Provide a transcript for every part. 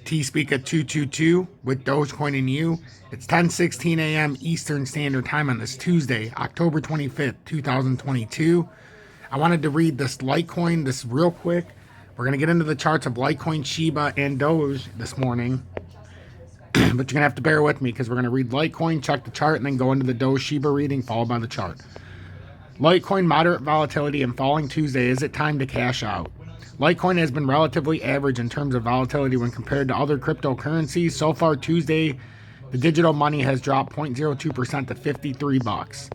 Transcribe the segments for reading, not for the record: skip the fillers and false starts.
T-Speak at 222 with Dogecoin and you. It's 10:16 a.m. Eastern Standard Time on this Tuesday, October 25th, 2022. I wanted to read this Litecoin, this real quick. We're going to get into the charts of Litecoin, Shiba, and Doge this morning. But you're going to have to bear with me because we're going to read Litecoin, check the chart, and then go into the Doge Shiba reading, followed by the chart. Litecoin, moderate volatility and falling Tuesday. Is it time to cash out? Litecoin has been relatively average in terms of volatility when compared to other cryptocurrencies. So far Tuesday, the digital money has dropped 0.02% to 53 bucks.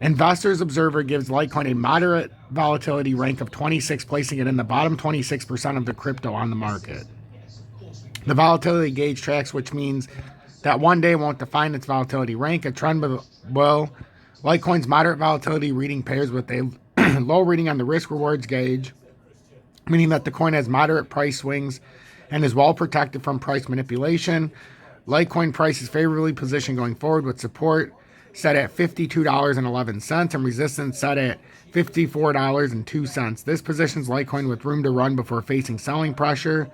Investors Observer gives Litecoin a moderate volatility rank of 26, placing it in the bottom 26% of the crypto on the market. The volatility gauge tracks, which means that one day won't define its volatility rank. A trend will. Litecoin's moderate volatility reading pairs with a low reading on the risk rewards gauge, meaning that the coin has moderate price swings and is well protected from price manipulation. Litecoin price is favorably positioned going forward with support set at $52.11 and resistance set at $54.02. This positions Litecoin with room to run before facing selling pressure.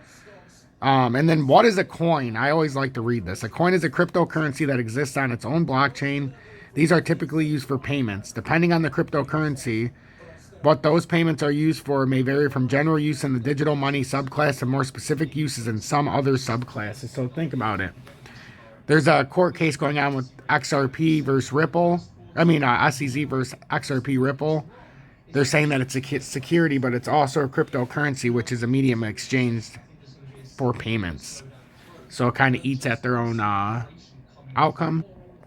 And then what is a coin? I always like to read this. A coin is a cryptocurrency that exists on its own blockchain. These are typically used for payments. Depending on the cryptocurrency, what those payments are used for may vary from general use in the digital money subclass to more specific uses in some other subclasses. So think about it. There's a court case going on with XRP versus Ripple. SEZ versus XRP Ripple. They're saying that it's a security, but it's also a cryptocurrency, which is a medium exchanged for payments. So it kind of eats at their own outcome.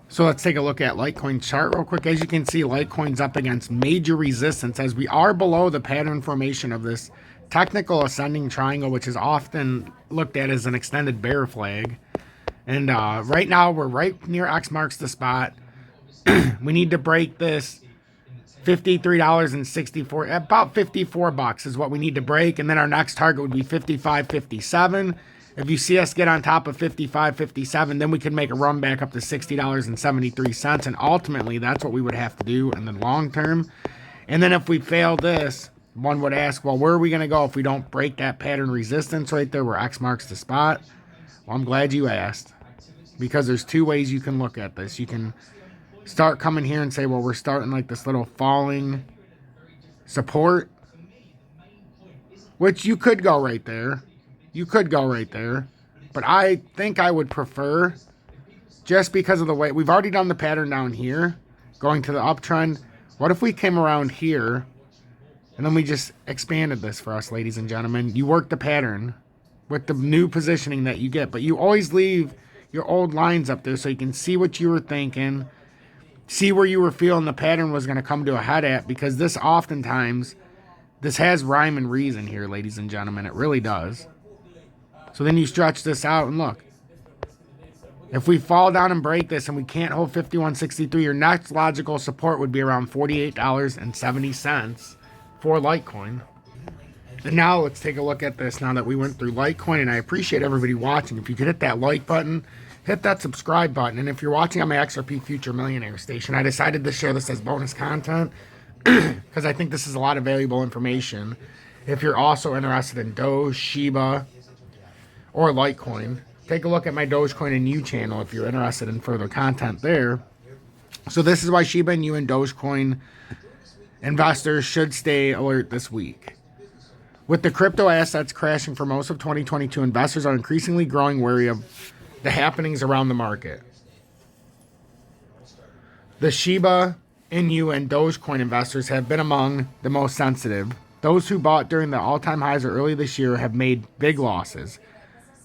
So let's take a look at Litecoin chart real quick. As you can see, Litecoin's up against major resistance as we are below the pattern formation of this technical ascending triangle, which is often looked at as an extended bear flag. And right now we're right near X marks the spot. We need to break this $53.64, about 54 bucks is what we need to break. And then our next target would be 55.57. If you see us get on top of 55.57, then we can make a run back up to $60.73. And ultimately, that's what we would have to do in the long term. And then if we fail this, one would ask, well, where are we going to go if we don't break that pattern resistance right there where X marks the spot? Well, I'm glad you asked, because there's two ways you can look at this. You can start coming here and say, well, we're starting like this little falling support, which you could go right there. You could go right there, but I think I would prefer, just because of the way we've already done the pattern down here, going to the uptrend. What if we came around here and then we just expanded this for us, ladies and gentlemen? You work the pattern with the new positioning that you get, but you always leave your old lines up there so you can see what you were thinking, see where you were feeling the pattern was going to come to a head at, because this oftentimes, this has rhyme and reason here, ladies and gentlemen. It really does. So then you stretch this out and look. If we fall down and break this and we can't hold 51.63, your next logical support would be around $48.70 for Litecoin. And now let's take a look at this now that we went through Litecoin. And I appreciate everybody watching. If you could hit that like button, hit that subscribe button. And if you're watching on my XRP Future Millionaire station, I decided to share this as bonus content because I think this is a lot of valuable information. If you're also interested in Doge, Shiba, or Litecoin, take a look at my Dogecoin and you channel if you're interested in further content there. So this is why Shiba Inu and Dogecoin investors should stay alert this week. With the crypto assets crashing for most of 2022, investors are increasingly growing wary of the happenings around the market. The Shiba Inu and Dogecoin investors have been among the most sensitive. Those who bought during the all-time highs or early this year have made big losses,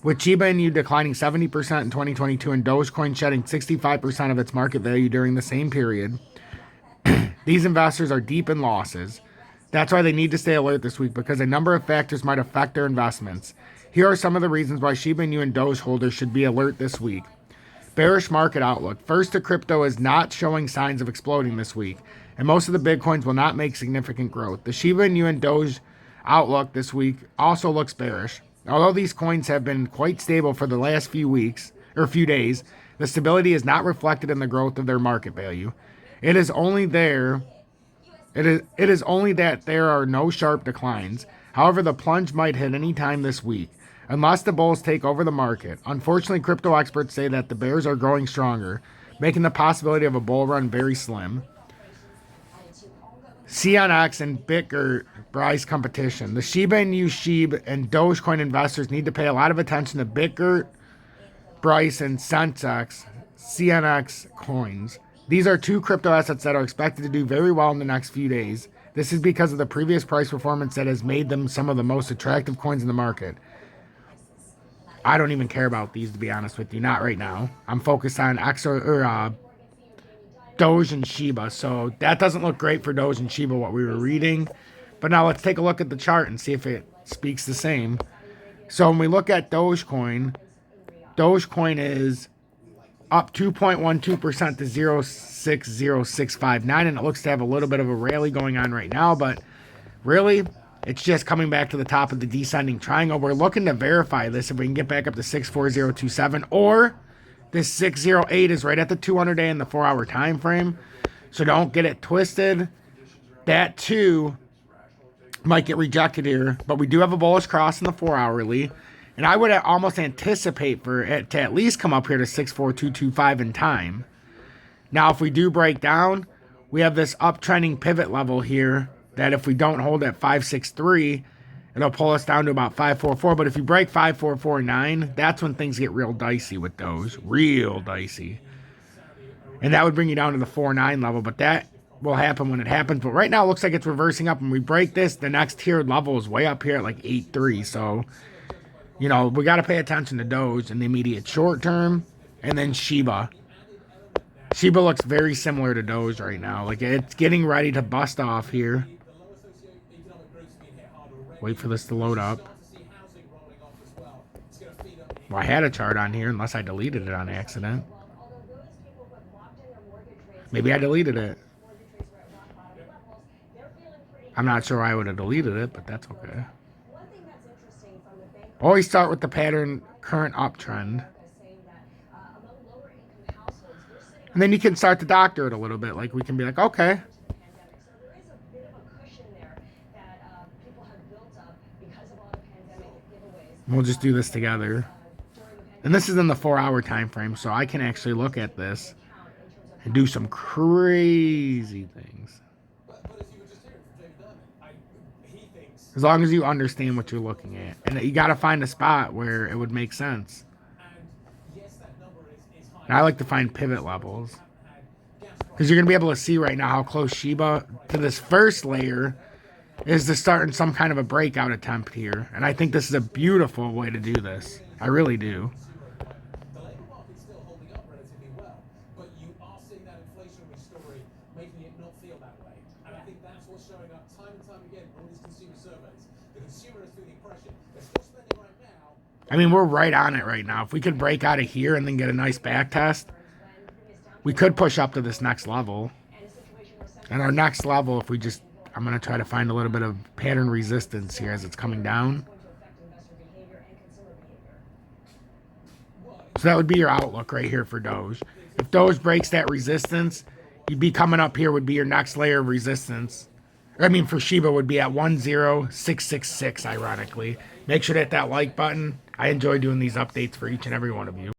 with Shiba Inu declining 70% in 2022 and Dogecoin shedding 65% of its market value during the same period. These investors are deep in losses. That's why they need to stay alert this week, because a number of factors might affect their investments. Here are some of the reasons why Shiba Inu and Doge holders should be alert this week. Bearish market outlook. First, the crypto is not showing signs of exploding this week, and most of the big coins will not make significant growth. The Shiba Inu and Doge outlook this week also looks bearish. Although these coins have been quite stable for the last few weeks, or few days, the stability is not reflected in the growth of their market value. It is only that there are no sharp declines. However, the plunge might hit any time this week. unless the bulls take over the market. Unfortunately, crypto experts say that the bears are growing stronger, making the possibility of a bull run very slim. CNX and Bitgert rise competition. The Shiba Inu, Shiba, and Dogecoin investors need to pay a lot of attention to Bitgert, Bryce, and Sensex, CNX coins. These are two crypto assets that are expected to do very well in the next few days. This is because of the previous price performance that has made them some of the most attractive coins in the market. I don't even care about these, to be honest with you. Not right now. I'm focused on Doge and Shiba. So that doesn't look great for Doge and Shiba, what we were reading. But now let's take a look at the chart and see if it speaks the same. So when we look at Dogecoin is up 2.12% to 0.60659, and it looks to have a little bit of a rally going on right now, but really, it's just coming back to the top of the descending triangle. We're looking to verify this if we can get back up to 64027, or this 608 is right at the 200-day and the 4-hour time frame, so don't get it twisted. That too might get rejected here, but we do have a bullish cross in the 4-hourly. And I would almost anticipate for it to at least come up here to 64225 in time. Now, if we do break down, we have this uptrending pivot level here that if we don't hold at 563, it'll pull us down to about 544. But if you break 5449, that's when things get real dicey with those. Real dicey. And that would bring you down to the 49 level. But that will happen when it happens. But right now, it looks like it's reversing up. When we break this, the next tiered level is way up here at like 8.3. So, you know, we got to pay attention to Doge in the immediate short term. And then Shiba. Shiba looks very similar to Doge right now. Like, it's getting ready to bust off here. Wait for this to load up. Well, I had a chart on here, unless I deleted it on accident. Maybe I deleted it. I'm not sure I would have deleted it, but that's okay. Always start with the pattern current uptrend. And then you can start to doctor it a little bit. Like, we can be like, okay. We'll just do this together. And this is in the 4-hour time frame, so I can actually look at this and do some crazy things. As long as you understand what you're looking at. And you got to find a spot where it would make sense. And I like to find pivot levels. Because you're going to be able to see right now how close Shiba to this first layer is to start in some kind of a breakout attempt here. And I think this is a beautiful way to do this. I really do. I mean, we're right on it right now. If we could break out of here and then get a nice back test, we could push up to this next level. And our next level, if we just, I'm going to try to find a little bit of pattern resistance here as it's coming down. So that would be your outlook right here for Doge. If Doge breaks that resistance, you'd be coming up here would be your next layer of resistance. I mean, for Shiba would be at 10666, ironically. Make sure to hit that like button. I enjoy doing these updates for each and every one of you.